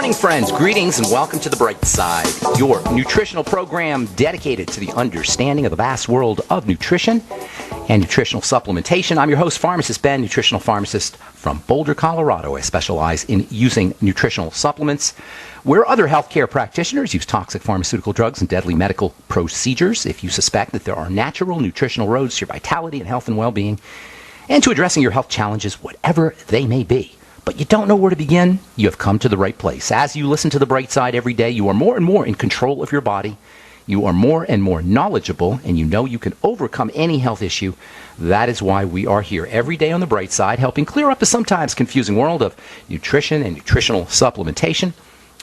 morning, friends. Greetings and welcome to The Bright Side, your nutritional program dedicated to the understanding of the vast world of nutrition and nutritional supplementation. I'm your host, Pharmacist Ben, nutritional pharmacist from Boulder, Colorado. I specialize in using nutritional supplements where other healthcare practitioners use toxic pharmaceutical drugs and deadly medical procedures. If you suspect that there are natural nutritional roads to your vitality and health and well-being and to addressing your health challenges, whatever they may be, but you don't know where to begin, you have come to the right place. As you listen to The Bright Side every day, you are more and more in control of your body. You are more and more knowledgeable, and you know you can overcome any health issue. That is why we are here every day on The Bright Side, helping clear up the sometimes confusing world of nutrition and nutritional supplementation.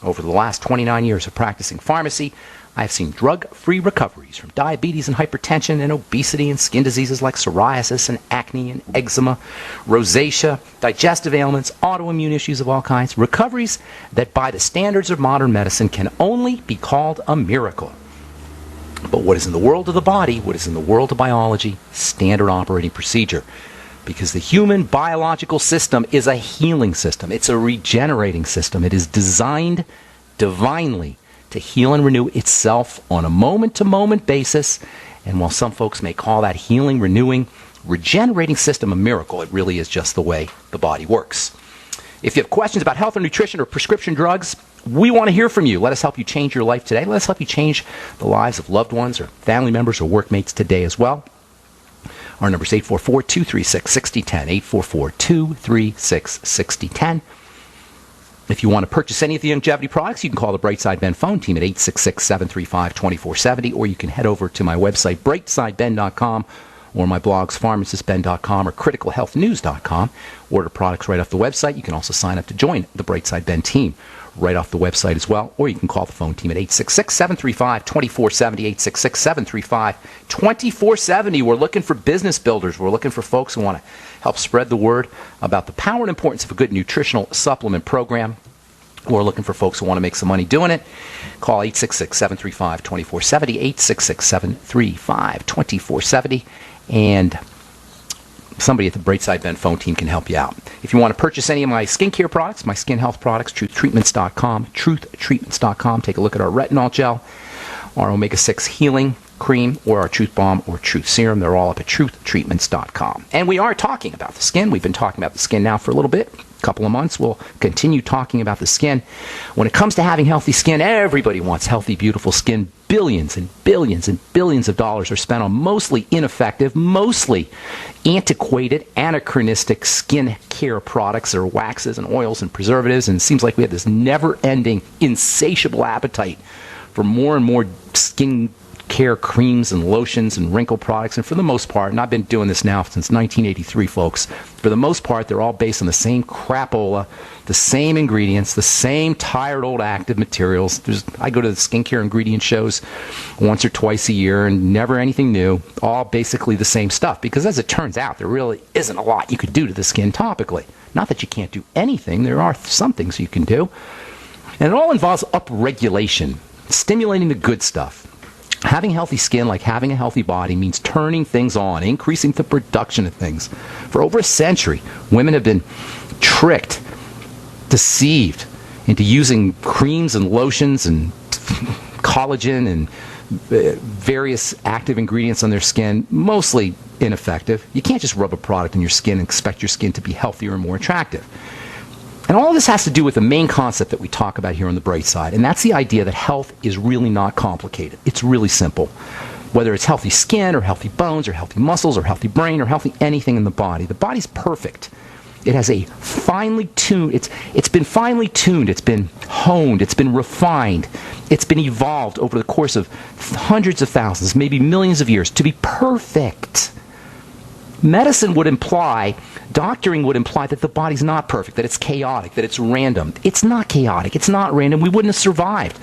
Over the last 29 years of practicing pharmacy, I have seen drug-free recoveries from diabetes and hypertension and obesity and skin diseases like psoriasis and acne and eczema, rosacea, digestive ailments, autoimmune issues of all kinds. Recoveries that by the standards of modern medicine can only be called a miracle. But what is in the world of the body, what is in the world of biology, standard operating procedure. Because the human biological system is a healing system. It's a regenerating system. It is designed divinely to heal and renew itself on a moment-to-moment basis. And while some folks may call that healing, renewing, regenerating system a miracle, it really is just the way the body works. If you have questions about health or nutrition or prescription drugs, we want to hear from you. Let us help you change your life today. Let us help you change the lives of loved ones or family members or workmates today as well. Our number is 844-236-6010, 844-236-6010. If you want to purchase any of the longevity products, you can call the Brightside Ben phone team at 866-735-2470, or you can head over to my website, brightsideben.com, or my blogs, pharmacistben.com or criticalhealthnews.com. Order products right off the website. You can also sign up to join the Brightside Ben team right off the website as well, or you can call the phone team at 866-735-2470, 866-735-2470. We're looking for business builders. We're looking for folks who want to help spread the word about the power and importance of a good nutritional supplement program. We're looking for folks who want to make some money doing it. Call 866-735-2470, 866-735-2470, and somebody at the Brightside Ben phone team can help you out. If you want to purchase any of my skincare products, my skin health products, truthtreatments.com, truthtreatments.com. Take a look at our retinol gel, our omega-6 healing cream, or our Truth Balm or Truth Serum. They're all up at truthtreatments.com. And we are talking about the skin. We've been talking about the skin now for a little bit, a couple of months. We'll continue talking about the skin. When it comes to having healthy skin, everybody wants healthy, beautiful skin. Billions and billions and billions of dollars are spent on mostly ineffective, mostly antiquated, anachronistic skin care products or waxes and oils and preservatives. And it seems like we have this never-ending, insatiable appetite for more and more skin care creams and lotions and wrinkle products. And for the most part, and I've been doing this now since 1983, folks, for the most part, they're all based on the same crapola, the same ingredients, the same tired old active materials. I go to the skincare ingredient shows once or twice a year and never anything new, all basically the same stuff. Because as it turns out, there really isn't a lot you could do to the skin topically. Not that you can't do anything. There are some things you can do. And it all involves upregulation, stimulating the good stuff. Having healthy skin, like having a healthy body, means turning things on, increasing the production of things. For over a century, women have been tricked, deceived into using creams and lotions and collagen and various active ingredients on their skin, mostly ineffective. You can't just rub a product on your skin and expect your skin to be healthier and more attractive. And all of this has to do with the main concept that we talk about here on the Bright Side, and that's the idea that health is really not complicated. It's really simple. Whether it's healthy skin or healthy bones or healthy muscles or healthy brain or healthy anything in the body's perfect. It has a finely tuned, it's been finely tuned, it's been honed, it's been refined, it's been evolved over the course of hundreds of thousands, maybe millions of years to be perfect. Medicine would imply, doctoring would imply that the body's not perfect, that it's chaotic, that it's random. It's not chaotic. It's not random. We wouldn't have survived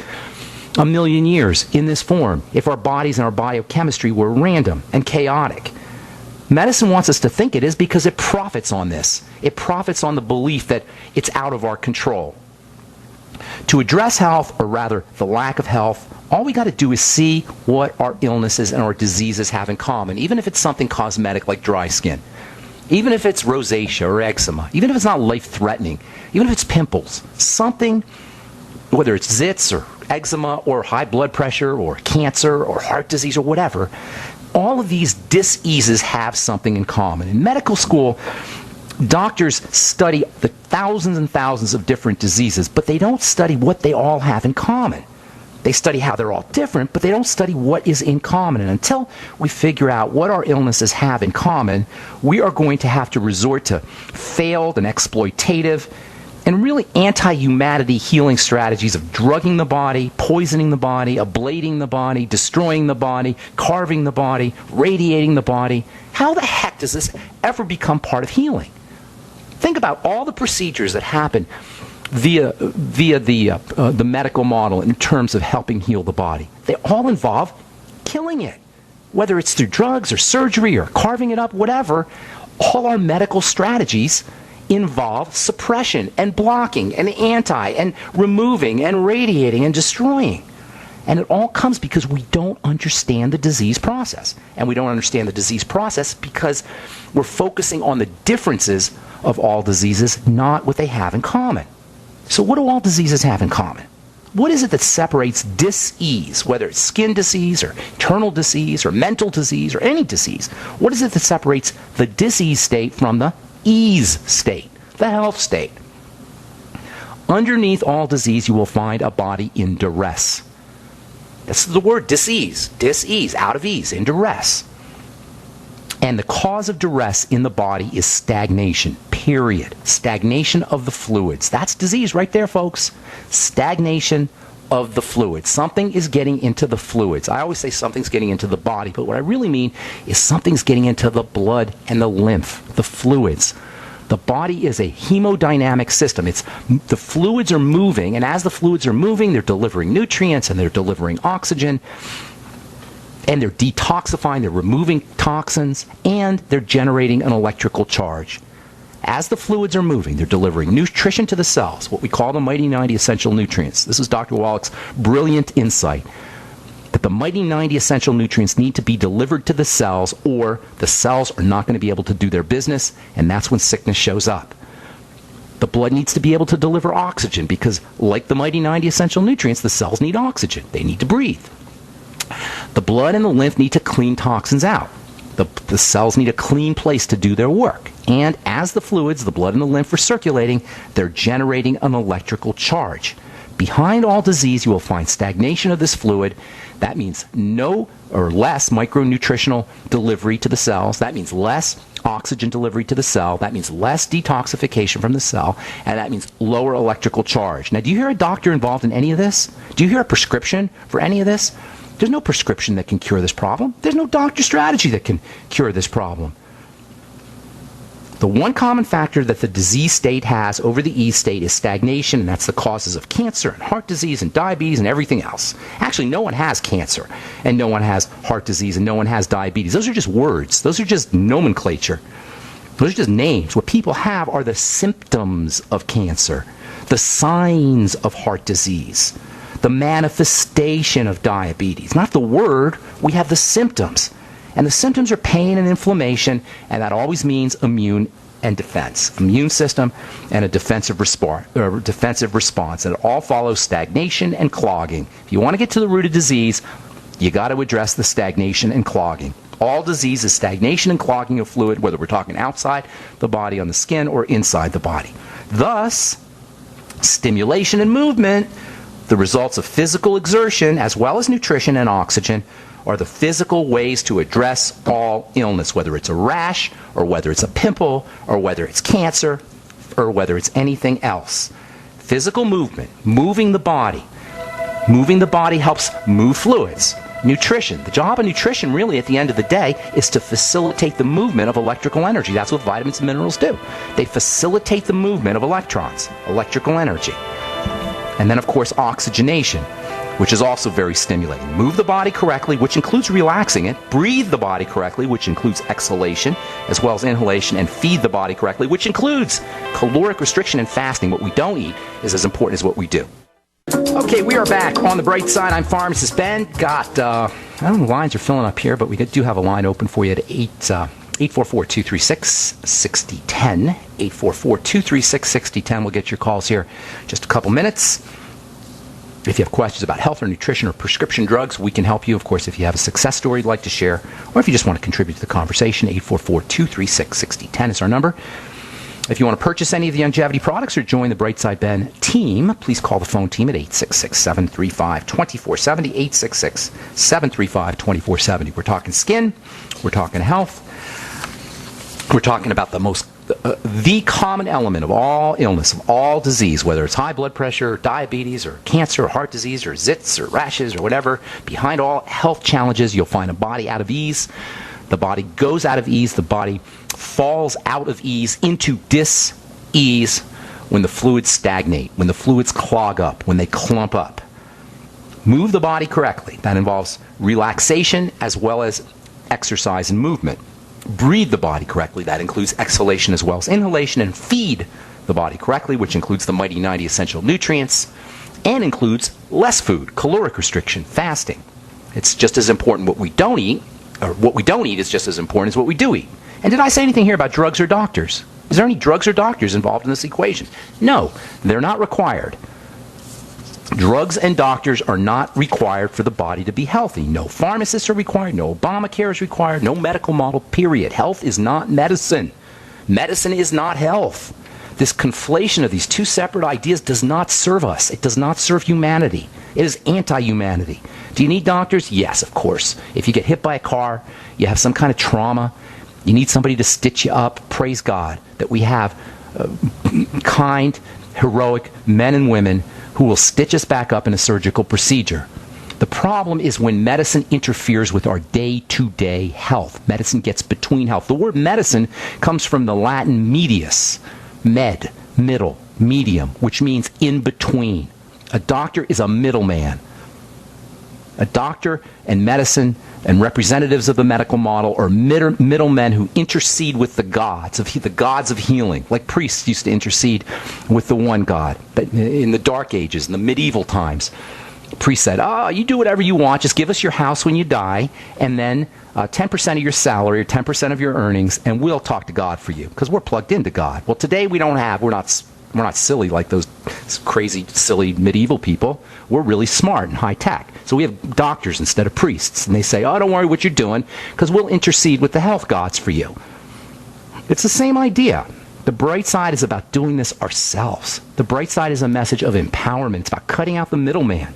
a million years in this form if our bodies and our biochemistry were random and chaotic. Medicine wants us to think it is because it profits on this. It profits on the belief that it's out of our control. To address health, or rather the lack of health, all we got to do is see what our illnesses and our diseases have in common, even if it's something cosmetic like dry skin, even if it's rosacea or eczema, even if it's not life-threatening, even if it's pimples, something whether it's zits or eczema or high blood pressure or cancer or heart disease or whatever, all of these diseases have something in common. In medical school, doctors study the thousands and thousands of different diseases, but they don't study what they all have in common. They study how they're all different, but they don't study what is in common. And until we figure out what our illnesses have in common, we are going to have to resort to failed and exploitative and really anti-humanity healing strategies of drugging the body, poisoning the body, ablating the body, destroying the body, carving the body, radiating the body. How the heck does this ever become part of healing? Think about all the procedures that happen via the medical model in terms of helping heal the body. They all involve killing it. Whether it's through drugs or surgery or carving it up, whatever, all our medical strategies involve suppression and blocking and and removing and radiating and destroying. And it all comes because we don't understand the disease process. And we don't understand the disease process because we're focusing on the differences of all diseases, not what they have in common. So what do all diseases have in common? What is it that separates dis-ease, whether it's skin disease or internal disease or mental disease or any disease? What is it that separates the disease state from the ease state, the health state? Underneath all disease, you will find a body in duress. That's the word dis-ease, out of ease, in duress. And the cause of duress in the body is stagnation, period. Stagnation of the fluids. That's disease right there, folks. Stagnation of the fluids. Something is getting into the fluids. I always say something's getting into the body, but what I really mean is something's getting into the blood and the lymph, the fluids. The body is a hemodynamic system. The fluids are moving, and as the fluids are moving, they're delivering nutrients and they're delivering oxygen, and they're detoxifying, they're removing toxins, and they're generating an electrical charge. As the fluids are moving, they're delivering nutrition to the cells, what we call the Mighty 90 essential nutrients. This is Dr. Wallach's brilliant insight, that the Mighty 90 essential nutrients need to be delivered to the cells, or the cells are not going to be able to do their business, and that's when sickness shows up. The blood needs to be able to deliver oxygen because, like the Mighty 90 essential nutrients, the cells need oxygen. They need to breathe. The blood and the lymph need to clean toxins out. The cells need a clean place to do their work. And as the fluids, the blood and the lymph are circulating, they're generating an electrical charge. Behind all disease, you will find stagnation of this fluid. That means no or less micronutritional delivery to the cells. That means less oxygen delivery to the cell. That means less detoxification from the cell. And that means lower electrical charge. Now, do you hear a doctor involved in any of this? Do you hear a prescription for any of this? There's no prescription that can cure this problem. There's no doctor strategy that can cure this problem. The one common factor that the disease state has over the ease state is stagnation, and that's the causes of cancer and heart disease and diabetes and everything else. Actually, no one has cancer, and no one has heart disease, and no one has diabetes. Those are just words. Those are just nomenclature. Those are just names. What people have are the symptoms of cancer, the signs of heart disease, the manifestation of diabetes. Not the word, we have the symptoms. And the symptoms are pain and inflammation, and that always means immune and defense. Immune system and a defensive response. And it all follows stagnation and clogging. If you want to get to the root of disease, you got to address the stagnation and clogging. All disease is stagnation and clogging of fluid, whether we're talking outside the body on the skin or inside the body. Thus, stimulation and movement, the results of physical exertion, as well as nutrition and oxygen, are the physical ways to address all illness, whether it's a rash, or whether it's a pimple, or whether it's cancer, or whether it's anything else. Physical movement, moving the body. Moving the body helps move fluids. Nutrition. The job of nutrition, really, at the end of the day, is to facilitate the movement of electrical energy. That's what vitamins and minerals do. They facilitate the movement of electrons, electrical energy. And then, of course, oxygenation, which is also very stimulating. Move the body correctly, which includes relaxing it. Breathe the body correctly, which includes exhalation, as well as inhalation. And feed the body correctly, which includes caloric restriction and fasting. What we don't eat is as important as what we do. Okay, we are back on the bright side. I'm Pharmacist Ben. Got, I don't know, the lines are filling up here, but we do have a line open for you at 844-236-6010. 844-236-6010. We'll get your calls here in just a couple minutes. If you have questions about health or nutrition or prescription drugs, we can help you. Of course, if you have a success story you'd like to share, or if you just want to contribute to the conversation, 844-236-6010 is our number. If you want to purchase any of the longevity products or join the Brightside Ben team, please call the phone team at 866-735-2470, 866-735-2470. We're talking skin, we're talking health, we're talking about the common element of all illness, of all disease, whether it's high blood pressure, or diabetes, or cancer, or heart disease, or zits, or rashes, or whatever. Behind all health challenges, you'll find a body out of ease. The body goes out of ease. The body falls out of ease into dis-ease when the fluids stagnate, when the fluids clog up, when they clump up. Move the body correctly. That involves relaxation as well as exercise and movement. Breathe the body correctly. That includes exhalation as well as inhalation. And feed the body correctly, which includes the mighty 90 essential nutrients and includes less food, caloric restriction, fasting. It's just as important what we don't eat, or what we don't eat is just as important as what we do eat. And did I say anything here about drugs or doctors? Is there any drugs or doctors involved in this equation? No, they're not required. Drugs and doctors are not required for the body to be healthy. No pharmacists are required. No Obamacare is required. No medical model, period. Health is not medicine. Medicine is not health. This conflation of these two separate ideas does not serve us. It does not serve humanity. It is anti-humanity. Do you need doctors? Yes, of course. If you get hit by a car, you have some kind of trauma, you need somebody to stitch you up. Praise God that we have kind, heroic men and women who will stitch us back up in a surgical procedure. The problem is when medicine interferes with our day-to-day health. Medicine gets between health. The word medicine comes from the Latin medius, med, middle, medium, which means in between. A doctor is a middleman. A doctor and medicine and representatives of the medical model are middlemen who intercede with the gods of healing, like priests used to intercede with the one God. But in the Dark Ages, in the medieval times, priests said, you do whatever you want, just give us your house when you die, and then 10% of your salary or 10% of your earnings, and we'll talk to God for you, because we're plugged into God. Well, today we're not silly like those crazy, silly medieval people. We're really smart and high tech. So we have doctors instead of priests. And they say, don't worry what you're doing, because we'll intercede with the health gods for you. It's the same idea. The bright side is about doing this ourselves. The bright side is a message of empowerment. It's about cutting out the middleman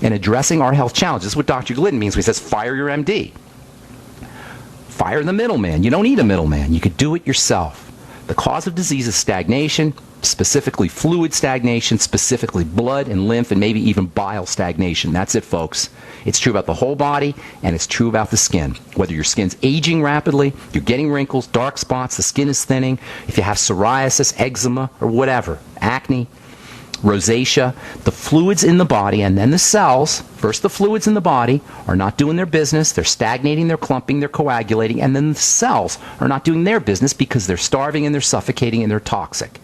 and addressing our health challenges. This is what Dr. Glidden means when he says, fire your MD. Fire the middleman. You don't need a middleman. You could do it yourself. The cause of disease is stagnation, specifically fluid stagnation, specifically blood and lymph, and maybe even bile stagnation. That's it, folks. It's true about the whole body, and it's true about the skin. Whether your skin's aging rapidly, you're getting wrinkles, dark spots, the skin is thinning, if you have psoriasis, eczema, or whatever, acne, rosacea, the fluids in the body and then the cells, first the fluids in the body are not doing their business, they're stagnating, they're clumping, they're coagulating, and then the cells are not doing their business because they're starving and they're suffocating and they're toxic.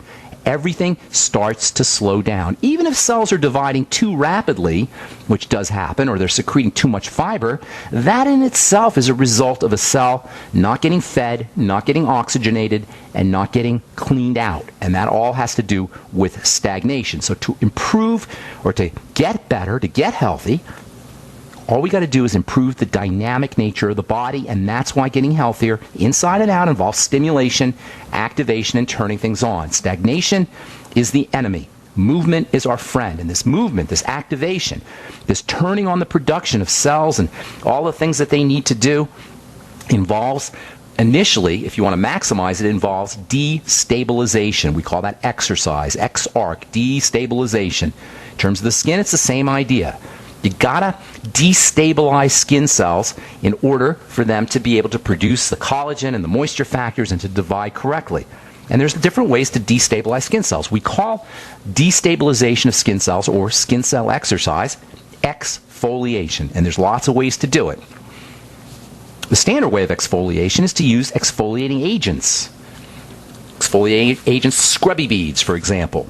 Everything starts to slow down. Even if cells are dividing too rapidly, which does happen, or they're secreting too much fiber, that in itself is a result of a cell not getting fed, not getting oxygenated, and not getting cleaned out. And that all has to do with stagnation. So to improve or to get better, to get healthy, all we got to do is improve the dynamic nature of the body, and that's why getting healthier inside and out involves stimulation, activation, and turning things on. Stagnation is the enemy. Movement is our friend. And this movement, this activation, this turning on the production of cells and all the things that they need to do involves, initially, if you want to maximize it, involves destabilization. We call that exercise, XARC, destabilization. In terms of the skin, it's the same idea. You gotta destabilize skin cells in order for them to be able to produce the collagen and the moisture factors and to divide correctly. And there's different ways to destabilize skin cells. We call destabilization of skin cells, or skin cell exercise, exfoliation. And there's lots of ways to do it. The standard way of exfoliation is to use exfoliating agents. Exfoliating agents, scrubby beads, for example.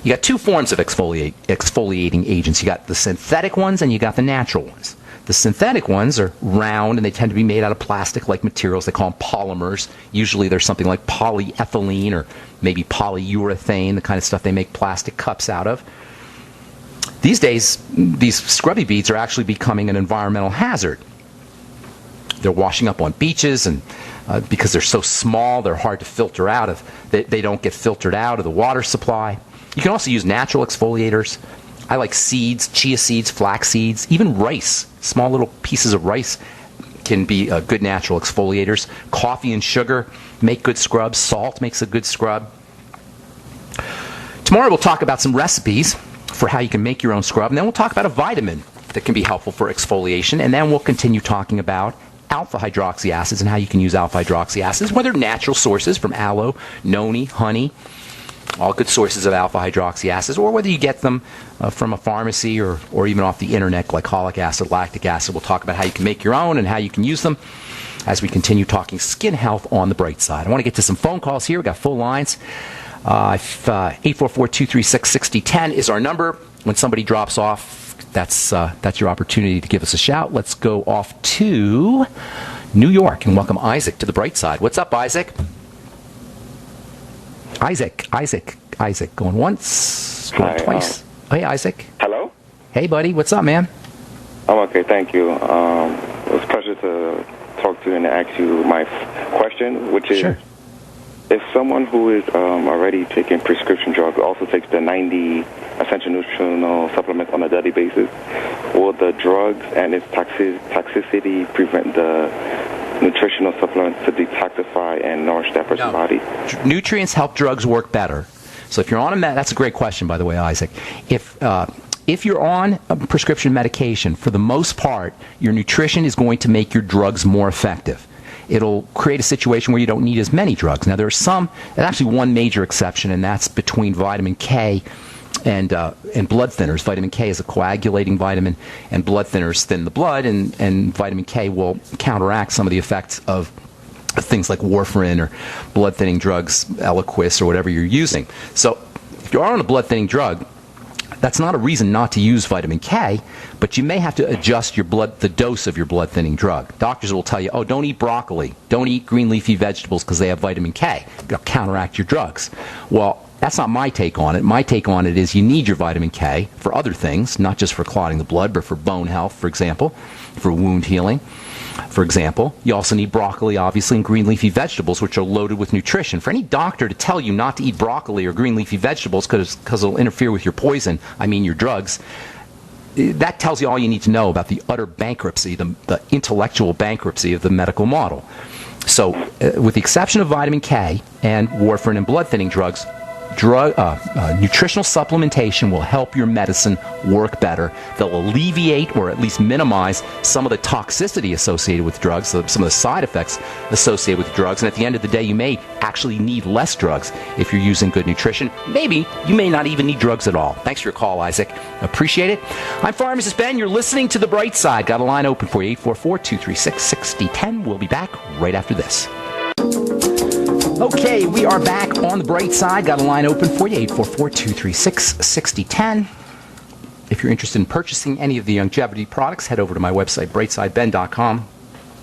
You got two forms of exfoliating agents. You got the synthetic ones and you got the natural ones. The synthetic ones are round and they tend to be made out of plastic-like materials. They call them polymers. Usually there's something like polyethylene or maybe polyurethane, the kind of stuff they make plastic cups out of. These days, these scrubby beads are actually becoming an environmental hazard. They're washing up on beaches, and because they're so small, they're hard to filter out of. They don't get filtered out of the water supply. You can also use natural exfoliators. I like seeds, chia seeds, flax seeds, even rice. Small little pieces of rice can be good natural exfoliators. Coffee and sugar make good scrubs. Salt makes a good scrub. Tomorrow we'll talk about some recipes for how you can make your own scrub, and then we'll talk about a vitamin that can be helpful for exfoliation, and then we'll continue talking about alpha hydroxy acids and how you can use alpha hydroxy acids, whether natural sources from aloe, noni, honey, all good sources of alpha hydroxy acids, or whether you get them from a pharmacy or even off the internet, glycolic acid, lactic acid. We'll talk about how you can make your own and how you can use them as we continue talking skin health on the bright side. I want to get to some phone calls here. We've got full lines. 844-236-6010 is our number. When somebody drops off, that's your opportunity to give us a shout. Let's go off to New York and welcome Isaac to the bright side. What's up, Isaac? Isaac. Going once, going twice. Hey, Isaac. Hello? Hey, buddy. What's up, man? I'm okay, thank you. It was a pleasure to talk to you and ask you my question, which is, sure. If someone who is already taking prescription drugs also takes the 90 essential nutritional supplements on a daily basis, will the drugs and its toxicity prevent the nutritional supplements to detoxify and nourish that person's body? Nutrients help drugs work better. So if you're on that's a great question, by the way, Isaac. If you're on a prescription medication, for the most part, your nutrition is going to make your drugs more effective. It'll create a situation where you don't need as many drugs. Now, there's actually one major exception, and that's between vitamin K and blood thinners. Vitamin K is a coagulating vitamin, and blood thinners thin the blood, and vitamin K will counteract some of the effects of things like warfarin or blood thinning drugs, Eliquis, or whatever you're using. So if you are on a blood thinning drug, that's not a reason not to use vitamin K, but you may have to adjust the dose of your blood thinning drug. Doctors will tell you, oh, don't eat broccoli, don't eat green leafy vegetables because they have vitamin K. It'll counteract your drugs. Well, that's not my take on it. My take on it is you need your vitamin K for other things, not just for clotting the blood, but for bone health, for example, for wound healing. For example, you also need broccoli, obviously, and green leafy vegetables, which are loaded with nutrition. For any doctor to tell you not to eat broccoli or green leafy vegetables because it'll interfere with your poison, your drugs, that tells you all you need to know about the utter bankruptcy, the intellectual bankruptcy of the medical model. So, with the exception of vitamin K and warfarin and blood thinning drugs, nutritional supplementation will help your medicine work better. They'll alleviate or at least minimize some of the toxicity associated with drugs, some of the side effects associated with drugs, and at the end of the day, you may actually need less drugs if you're using good nutrition. Maybe you may not even need drugs at all. Thanks for your call, Isaac. Appreciate it. I'm Pharmacist Ben. You're listening to The Bright Side. Got a line open for you, 844-236-6010. We'll be back right after this. Okay, we are back on the bright side. Got a line open for you, 844-236-6010. If you're interested in purchasing any of the longevity products, head over to my website, brightsideben.com,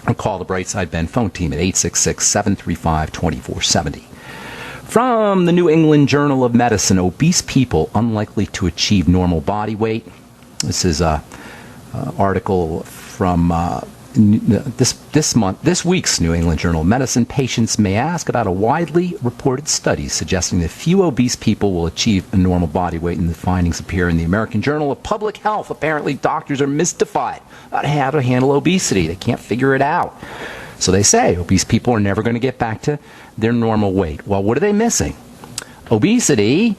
and call the Brightside Ben phone team at 866-735-2470. From the New England Journal of Medicine, obese people unlikely to achieve normal body weight. This is an article from this week's New England Journal of Medicine. Patients may ask about a widely reported study suggesting that few obese people will achieve a normal body weight, and the findings appear in the American Journal of Public Health. Apparently, doctors are mystified about how to handle obesity. They can't figure it out. So they say obese people are never going to get back to their normal weight. Well, what are they missing? Obesity,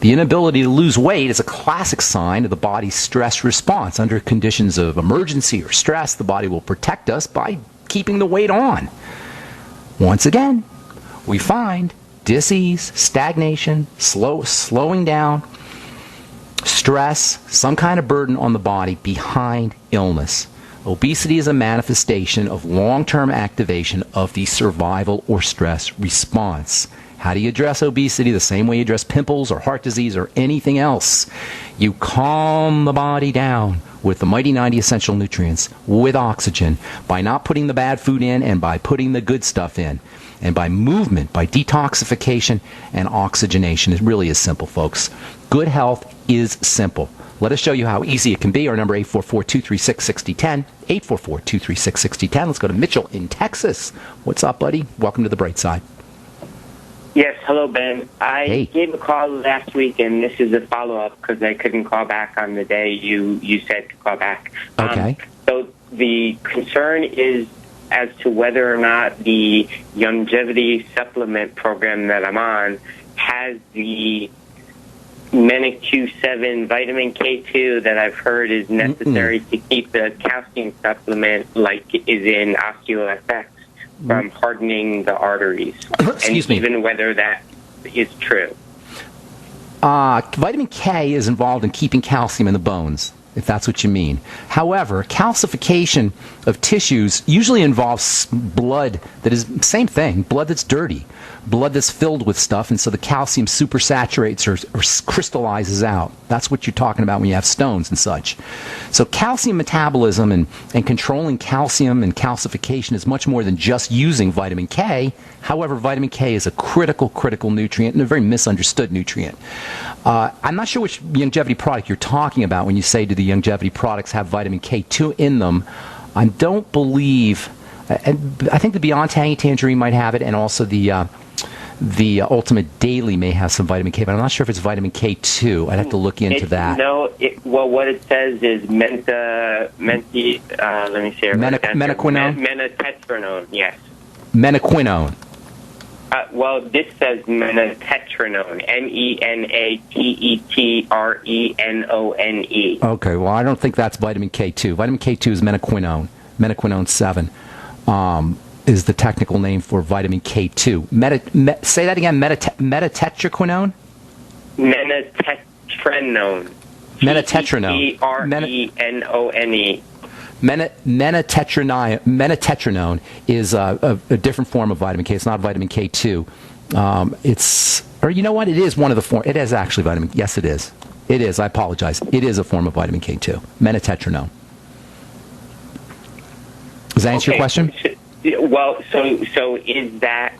the inability to lose weight, is a classic sign of the body's stress response. Under conditions of emergency or stress, the body will protect us by keeping the weight on. Once again, we find dis-ease, stagnation, slowing down, stress, some kind of burden on the body behind illness. Obesity is a manifestation of long-term activation of the survival or stress response. How do you address obesity? The same way you address pimples or heart disease or anything else. You calm the body down with the Mighty 90 essential nutrients, with oxygen, by not putting the bad food in and by putting the good stuff in. and by movement, by detoxification and oxygenation. It really is simple, folks. Good health is simple. Let us show you how easy it can be. Our number 844-236-6010, 844-236-6010. Let's go to Mitchell in Texas. What's up, buddy? Welcome to the Bright Side. Yes, hello, Ben. I gave a call last week, and this is a follow-up because I couldn't call back on the day you said to call back. Okay. So the concern is as to whether or not the longevity supplement program that I'm on has the Menic Q7 vitamin K2 that I've heard is necessary to keep the calcium supplement like is in OsteoFX from hardening the arteries. Excuse me. Even whether that is true. Vitamin K is involved in keeping calcium in the bones, if that's what you mean. However, calcification of tissues usually involves blood that is, same thing, blood that's dirty, blood that's filled with stuff, and so the calcium supersaturates or crystallizes out. That's what you're talking about when you have stones and such. So calcium metabolism and controlling calcium and calcification is much more than just using vitamin K. However, vitamin K is a critical nutrient and a very misunderstood nutrient. I'm not sure which longevity product you're talking about when you say do the longevity products have vitamin K2 in them. I don't believe, I think the Beyond Tangy Tangerine might have it, and also the Ultimate Daily may have some vitamin K, but I'm not sure if it's vitamin K2. I'd have to look into that. No, well, what it says is let me see. Menaquinone? Menatetrinone, yes. Menaquinone. Well, this says menatetrinone, Menatetrenone. Okay, well, I don't think that's vitamin K2. Vitamin K2 is menaquinone. Menaquinone 7 is the technical name for vitamin K2. Say that again, metatetraquinone? Menatetrenone. Menatetrenone. Menatetrenone. Menatetrenone is a different form of vitamin K. It's not vitamin K2. Or you know what? It is one of the forms. It is actually vitamin. Yes, it is. It is. I apologize. It is a form of vitamin K2. Menatetrenone. Does that answer your question? Well, so is that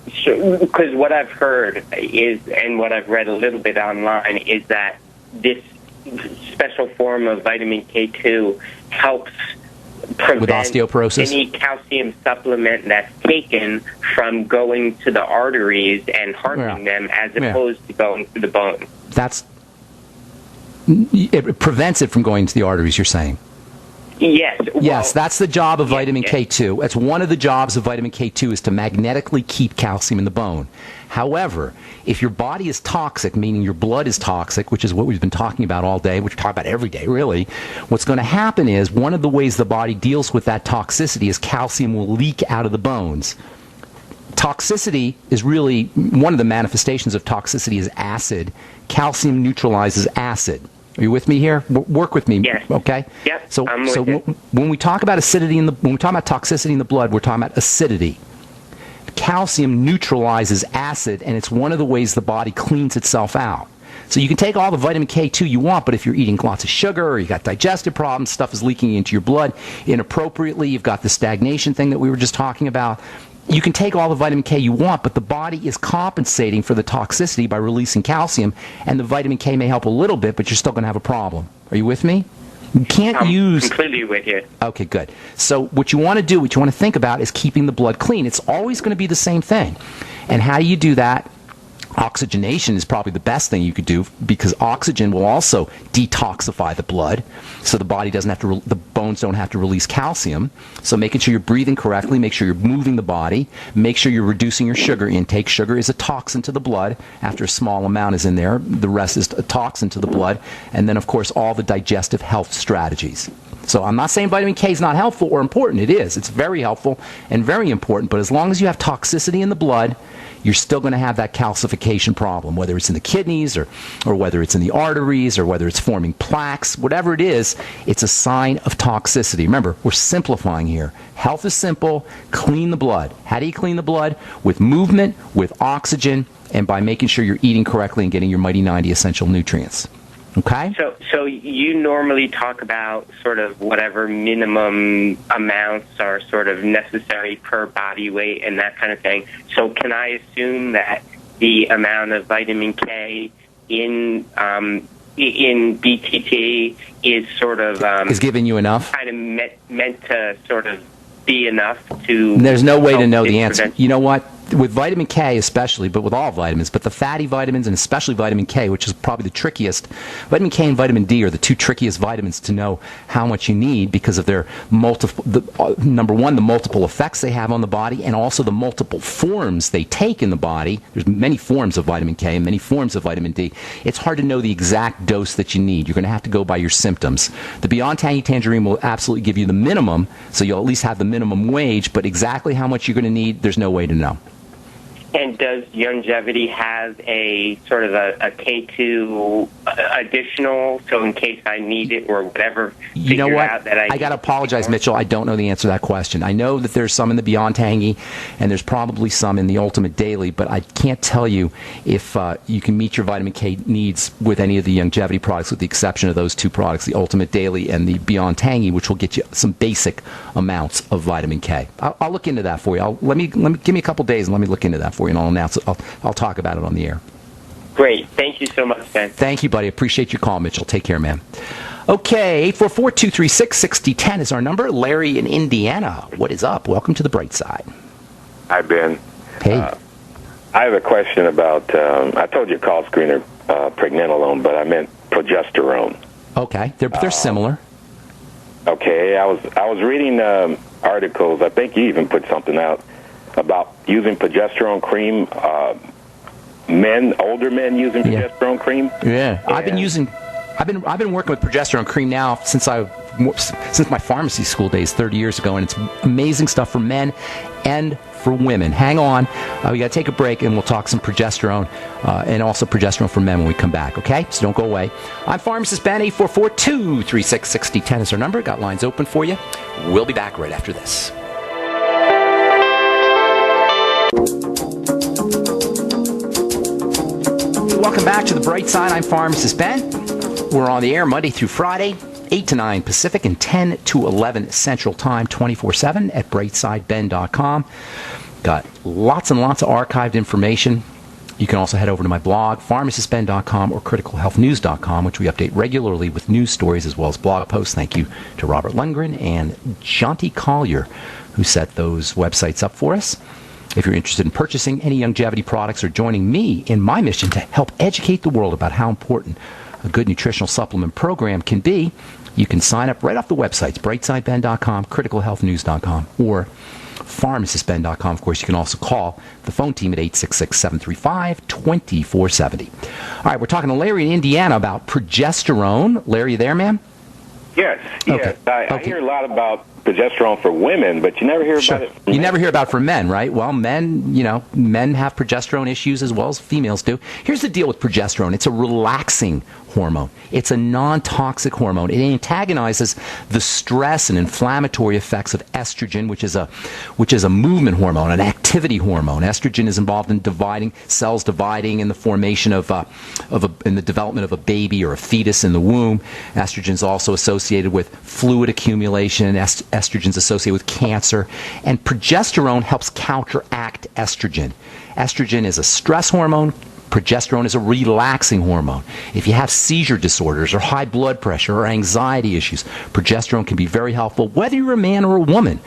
because what I've heard is, and what I've read a little bit online, is that this special form of vitamin K2 helps prevent with osteoporosis? Any calcium supplement that's taken from going to the arteries and hardening them as opposed to going to the bone. It prevents it from going to the arteries, you're saying? Yes. Yes, that's the job of vitamin K2. That's one of the jobs of vitamin K2 is to magnetically keep calcium in the bone. However, if your body is toxic, meaning your blood is toxic, which is what we've been talking about all day, which we talk about every day, really, what's going to happen is one of the ways the body deals with that toxicity is calcium will leak out of the bones. Toxicity is really, one of the manifestations of toxicity is acid. Calcium neutralizes acid. Are you with me here? Work with me, yes. Okay? Yep. So when we talk about acidity when we talk about toxicity in the blood, we're talking about acidity. Calcium neutralizes acid, and it's one of the ways the body cleans itself out. So you can take all the vitamin K2 you want, but if you're eating lots of sugar or you got digestive problems, stuff is leaking into your blood inappropriately, you've got the stagnation thing that we were just talking about. You can take all the vitamin K you want, but the body is compensating for the toxicity by releasing calcium, and the vitamin K may help a little bit, but you're still going to have a problem. Are you with me? You can't I'm completely with you. Okay, good. So what you want to do, what you want to think about is keeping the blood clean. It's always going to be the same thing. And how do you do that? Oxygenation is probably the best thing you could do, because oxygen will also detoxify the blood, so the body doesn't have to, the bones don't have to release calcium. So making sure you're breathing correctly, make sure you're moving the body, make sure you're reducing your sugar intake. Sugar is a toxin to the blood. After a small amount is in there, the rest is a toxin to the blood. And then, of course, all the digestive health strategies. So I'm not saying vitamin K is not helpful or important. It is. It's very helpful and very important. But as long as you have toxicity in the blood, you're still going to have that calcification problem, whether it's in the kidneys or whether it's in the arteries or whether it's forming plaques. Whatever it is, it's a sign of toxicity. Remember, we're simplifying here. Health is simple. Clean the blood. How do you clean the blood? With movement, with oxygen, and by making sure you're eating correctly and getting your Mighty 90 essential nutrients. Okay? So you normally talk about sort of whatever minimum amounts are sort of necessary per body weight and that kind of thing. So can I assume that the amount of vitamin K in BTT is sort of is giving you enough? Kind of meant to sort of be enough to. There's no way to know the answer. You know what? With vitamin K especially, but with all vitamins, but the fatty vitamins and especially vitamin K, which is probably the trickiest. Vitamin K and vitamin D are the two trickiest vitamins to know how much you need because of their number one, the multiple effects they have on the body, and also the multiple forms they take in the body. There's many forms of vitamin K and many forms of vitamin D. It's hard to know the exact dose that you need. You're going to have to go by your symptoms. The Beyond Tangy Tangerine will absolutely give you the minimum, so you'll at least have the minimum wage, but exactly how much you're going to need, there's no way to know. And does Youngevity have a sort of a K2 additional, so in case I need it or whatever? You know what? I got to apologize, Mitchell. I don't know the answer to that question. I know that there's some in the Beyond Tangy, and there's probably some in the Ultimate Daily, but I can't tell you if you can meet your vitamin K needs with any of the Youngevity products, with the exception of those two products, the Ultimate Daily and the Beyond Tangy, which will get you some basic amounts of vitamin K. I'll look into that for you. Let me give me a couple days and let me look into that for you, and I'll announce it. I'll talk about it on the air. Great. Thank you so much, Ben. Thank you, buddy. Appreciate your call, Mitchell. Take care, man. Okay, 844-236-6010 is our number. Larry in Indiana. What is up? Welcome to the bright side. Hi, Ben. Hey. I have a question about, I told you call screener pregnenolone, but I meant progesterone. Okay, they're similar. Okay, I was reading articles. I think you even put something out about using progesterone cream. Older men using progesterone cream. Yeah, I've been working with progesterone cream now since my pharmacy school days 30 years ago, and it's amazing stuff for men and for women. Hang on, we got to take a break, and we'll talk some progesterone and also progesterone for men when we come back. Okay, so don't go away. I'm pharmacist Ben. 844-236-6010 is our number. Got lines open for you. We'll be back right after this. Welcome back to the bright side. I'm pharmacist Ben. We're on the air Monday through Friday, 8 to 9 Pacific and 10 to 11 Central Time, 24/7 at brightsideben.com. Got lots and lots of archived information. You can also head over to my blog, pharmacistben.com or criticalhealthnews.com, which we update regularly with news stories as well as blog posts. Thank you to Robert Lundgren and Jonty Collier, who set those websites up for us. If you're interested in purchasing any Youngevity products or joining me in my mission to help educate the world about how important a good nutritional supplement program can be, you can sign up right off the websites, brightsideben.com, criticalhealthnews.com, or pharmacistben.com. Of course, you can also call the phone team at 866-735-2470. All right, we're talking to Larry in Indiana about progesterone. Larry, you there, man? Yes. Okay. I hear a lot about progesterone for women, but you never hear about it. You never hear about it for men, right? Well, men have progesterone issues as well as females do. Here's the deal with progesterone. It's a relaxing hormone. It's a non-toxic hormone. It antagonizes the stress and inflammatory effects of estrogen, which is a movement hormone, an activity hormone. Estrogen is involved in cells dividing in the formation in the development of a baby or a fetus in the womb. Estrogen is also associated with fluid accumulation. Estrogen is associated with cancer, and progesterone helps counteract estrogen. Estrogen is a stress hormone. Progesterone is a relaxing hormone. If you have seizure disorders or high blood pressure or anxiety issues, progesterone can be very helpful, whether you're a man or a woman.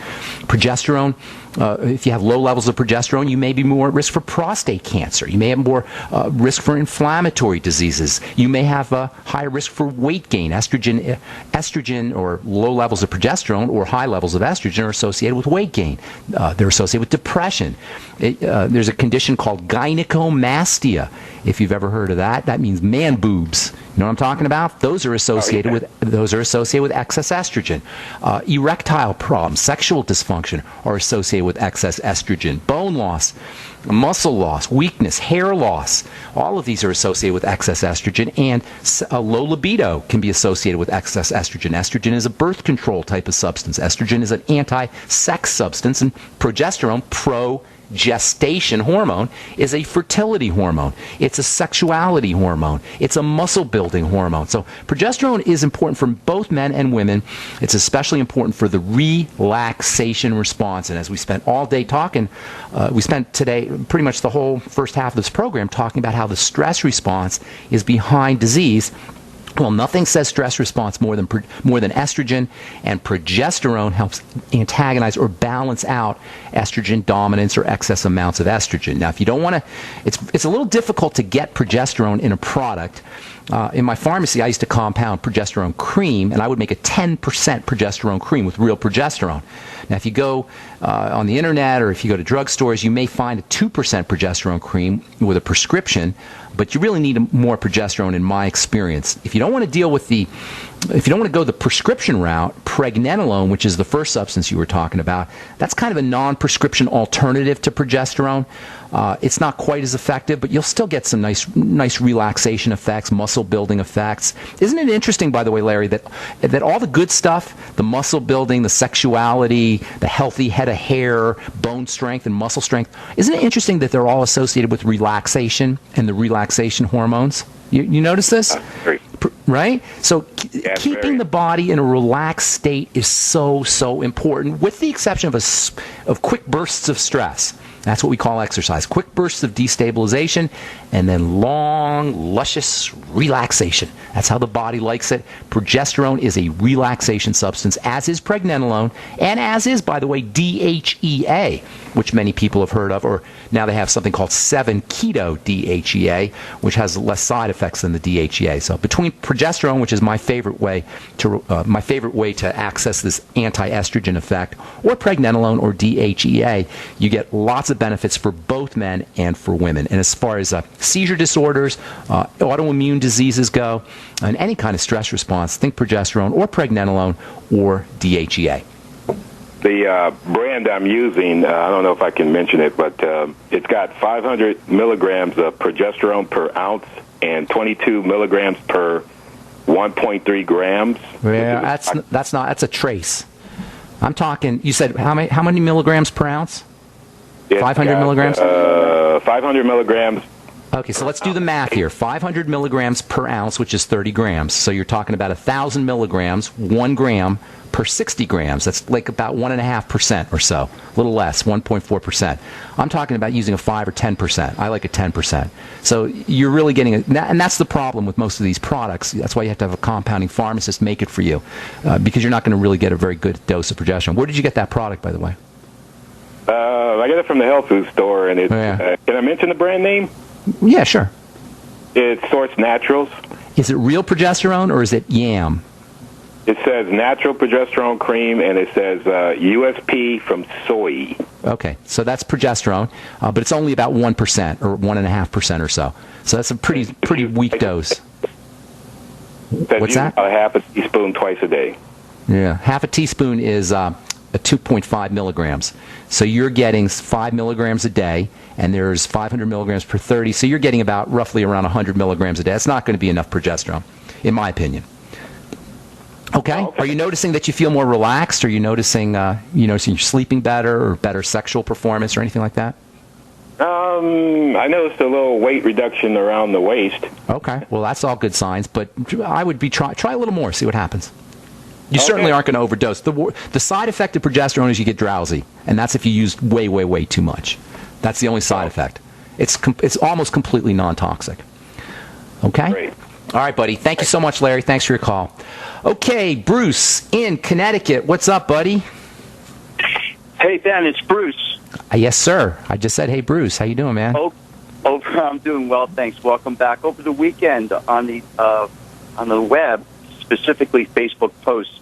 Progesterone, if you have low levels of progesterone, you may be more at risk for prostate cancer. You may have more risk for inflammatory diseases. You may have a higher risk for weight gain. Estrogen or low levels of progesterone or high levels of estrogen are associated with weight gain. They're associated with depression. There's a condition called gynecomastia. If you've ever heard of that, that means man boobs. You know what I'm talking about? Those are associated with excess estrogen. Erectile problems, sexual dysfunction are associated with excess estrogen. Bone loss, muscle loss, weakness, hair loss, all of these are associated with excess estrogen, and low libido can be associated with excess estrogen. Estrogen is a birth control type of substance. Estrogen is an anti-sex substance, and progesterone, pro gestation hormone is a fertility hormone. It's a sexuality hormone. It's a muscle-building hormone. So progesterone is important for both men and women. It's especially important for the relaxation response. And as we spent all day talking, we spent today pretty much the whole first half of this program talking about how the stress response is behind disease. Well, nothing says stress response more than estrogen, and progesterone helps antagonize or balance out estrogen dominance or excess amounts of estrogen. Now, if you don't want to, it's a little difficult to get progesterone in a product. In my pharmacy, I used to compound progesterone cream, and I would make a 10% progesterone cream with real progesterone. Now, if you go on the internet or if you go to drugstores, you may find a 2% progesterone cream with a prescription, but you really need more progesterone in my experience. If you don't want to deal with if you don't want to go the prescription route, pregnenolone, which is the first substance you were talking about, that's kind of a non-prescription alternative to progesterone. It's not quite as effective, but you'll still get some nice relaxation effects, muscle building effects. Isn't it interesting, by the way, Larry, that all the good stuff, the muscle building, the sexuality, the healthy head of hair, bone strength, and muscle strength, isn't it interesting that they're all associated with relaxation and the relaxation hormones? You notice this? Right? So keeping the body in a relaxed state is so important, with the exception of quick bursts of stress. That's what we call exercise. Quick bursts of destabilization and then long, luscious relaxation. That's how the body likes it. Progesterone is a relaxation substance, as is pregnenolone, and as is, by the way, DHEA, which many people have heard of, or now they have something called 7-keto-DHEA, which has less side effects than the DHEA. So between progesterone, which is my favorite way to access this anti-estrogen effect, or pregnenolone or DHEA, you get lots of benefits for both men and for women. And as far as seizure disorders, autoimmune diseases go, and any kind of stress response, think progesterone or pregnenolone or DHEA. The brand I'm using, I don't know if I can mention it, but it's got 500 milligrams of progesterone per ounce and 22 milligrams per 1.3 grams. Yeah, that's a trace. I'm talking, you said how many milligrams per ounce? 500 milligrams? 500 milligrams. Okay, so let's do the math here. 500 milligrams per ounce, which is 30 grams. So you're talking about 1,000 milligrams, 1 gram per 60 grams. That's like about 1.5% or so, a little less, 1.4%. I'm talking about using a 5 or 10%. I like a 10%. So you're really getting and that's the problem with most of these products. That's why you have to have a compounding pharmacist make it for you, because you're not going to really get a very good dose of progesterone. Where did you get that product, by the way? I got it from the health food store, and it's. Can I mention the brand name? Yeah, sure. It's Source Naturals. Is it real progesterone or is it yam? It says natural progesterone cream, and it says USP from soy. Okay, so that's progesterone, but it's only about 1% or 1.5% or so. So that's a pretty weak dose. What's that? About half a teaspoon twice a day. Yeah, half a teaspoon is a 2.5 milligrams. So you're getting 5 milligrams a day, and there's 500 milligrams per 30. So you're getting about roughly around 100 milligrams a day. That's not going to be enough progesterone, in my opinion. Okay. Are you noticing that you feel more relaxed? Are you noticing you're sleeping better or better sexual performance or anything like that? I noticed a little weight reduction around the waist. Okay. Well, that's all good signs, but I would try a little more, see what happens. You certainly aren't going to overdose. The side effect of progesterone is you get drowsy, and that's if you use way too much. That's the only side effect. It's almost completely non-toxic. Okay? Great. All right, buddy. Thank you so much, Larry. Thanks for your call. Okay, Bruce in Connecticut. What's up, buddy? Hey, Ben, it's Bruce. Yes, sir. I just said, hey, Bruce. How you doing, man? I'm doing well, thanks. Welcome back. Over the weekend on the web, specifically Facebook posts,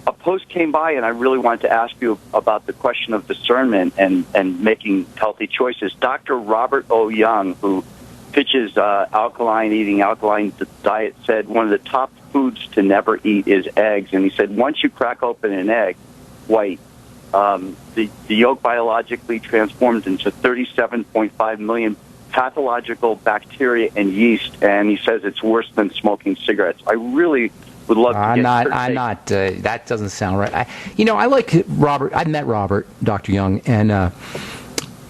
a post came by, and I really wanted to ask you about the question of discernment and making healthy choices. Dr. Robert O. Young, who pitches eating alkaline diet, said one of the top foods to never eat is eggs. And he said once you crack open an egg white, the yolk biologically transforms into 37.5 million pathological bacteria and yeast, and he says it's worse than smoking cigarettes. I really would love to I'm not. That doesn't sound right. I like Robert. I met Robert, Dr. Young, and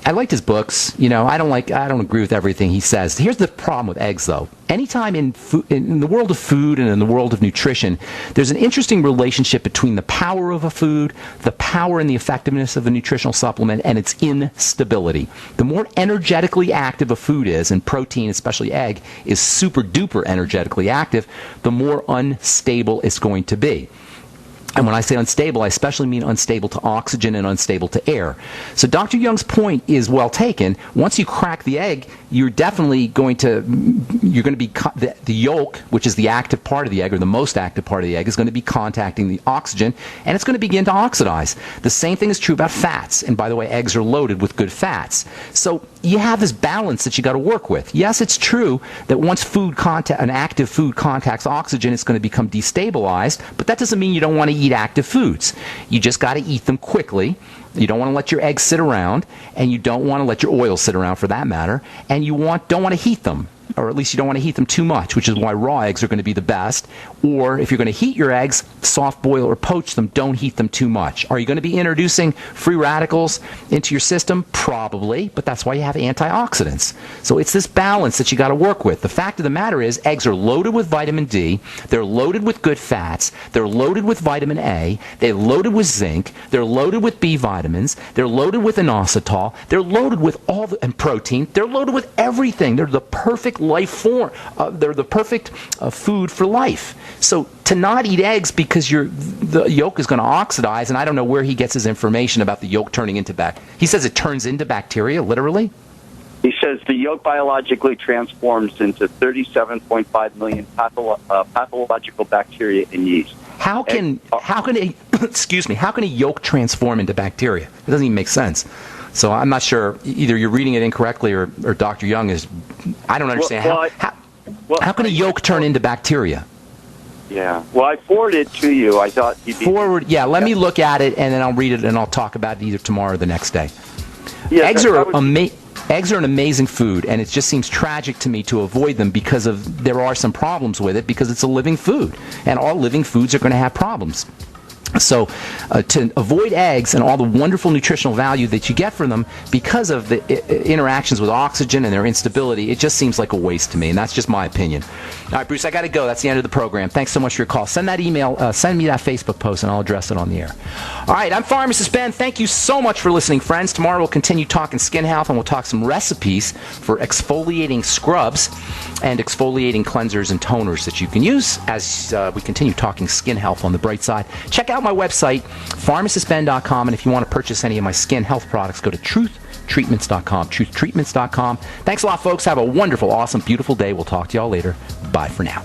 I liked his books. You know, I don't agree with everything he says. Here's the problem with eggs, though. Anytime in the world of food and in the world of nutrition, there's an interesting relationship between the power of a food, the power and the effectiveness of a nutritional supplement, and its instability. The more energetically active a food is, and protein, especially egg, is super duper energetically active, the more unstable it's going to be. And when I say unstable, I especially mean unstable to oxygen and unstable to air. So Dr. Young's point is well taken. Once you crack the egg, you're definitely going to be, the yolk, which is the active part of the egg, or the most active part of the egg, is going to be contacting the oxygen, and it's going to begin to oxidize. The same thing is true about fats. And by the way, eggs are loaded with good fats. So you have this balance that you got to work with. Yes, it's true that once an active food contacts oxygen, it's going to become destabilized, but that doesn't mean you don't want to eat active foods. You just got to eat them quickly. You don't want to let your eggs sit around, and you don't want to let your oil sit around for that matter, and you don't want to heat them, or at least you don't want to heat them too much, which is why raw eggs are going to be the best. Or if you're going to heat your eggs, soft boil or poach them, don't heat them too much. Are you going to be introducing free radicals into your system? Probably, but that's why you have antioxidants. So it's this balance that you got to work with. The fact of the matter is, eggs are loaded with vitamin D, they're loaded with good fats, they're loaded with vitamin A, they're loaded with zinc, they're loaded with B vitamins, they're loaded with inositol, they're loaded with and protein, they're loaded with everything. They're the perfect life form. They're the perfect food for life. So to not eat eggs because the yolk is going to oxidize, and I don't know where he gets his information about the yolk turning into he says it turns into bacteria, literally? He says the yolk biologically transforms into 37.5 million pathological bacteria and yeast. How can a yolk transform into bacteria? It doesn't even make sense. So I'm not sure. Either you're reading it incorrectly, or Dr. Young is. I don't understand how can a yolk turn into bacteria? Yeah. Well, I forwarded it to you. I thought you'd be forward. Yeah. Let me look at it, and then I'll read it, and I'll talk about it either tomorrow or the next day. Yeah, eggs are an amazing food, and it just seems tragic to me to avoid them because there are some problems with it, because it's a living food, and all living foods are going to have problems. So to avoid eggs and all the wonderful nutritional value that you get from them because of the interactions with oxygen and their instability, it just seems like a waste to me, and that's just my opinion. All right, Bruce, I got to go. That's the end of the program. Thanks so much for your call. Send that email, send me that Facebook post, and I'll address it on the air. All right, I'm Pharmacist Ben. Thank you so much for listening, friends. Tomorrow we'll continue talking skin health, and we'll talk some recipes for exfoliating scrubs and exfoliating cleansers and toners that you can use as we continue talking skin health on the bright side. Check out my website, pharmacistben.com, and if you want to purchase any of my skin health products, go to truthtreatments.com, truthtreatments.com. Thanks a lot, folks. Have a wonderful, awesome, beautiful day. We'll talk to y'all later. Bye for now.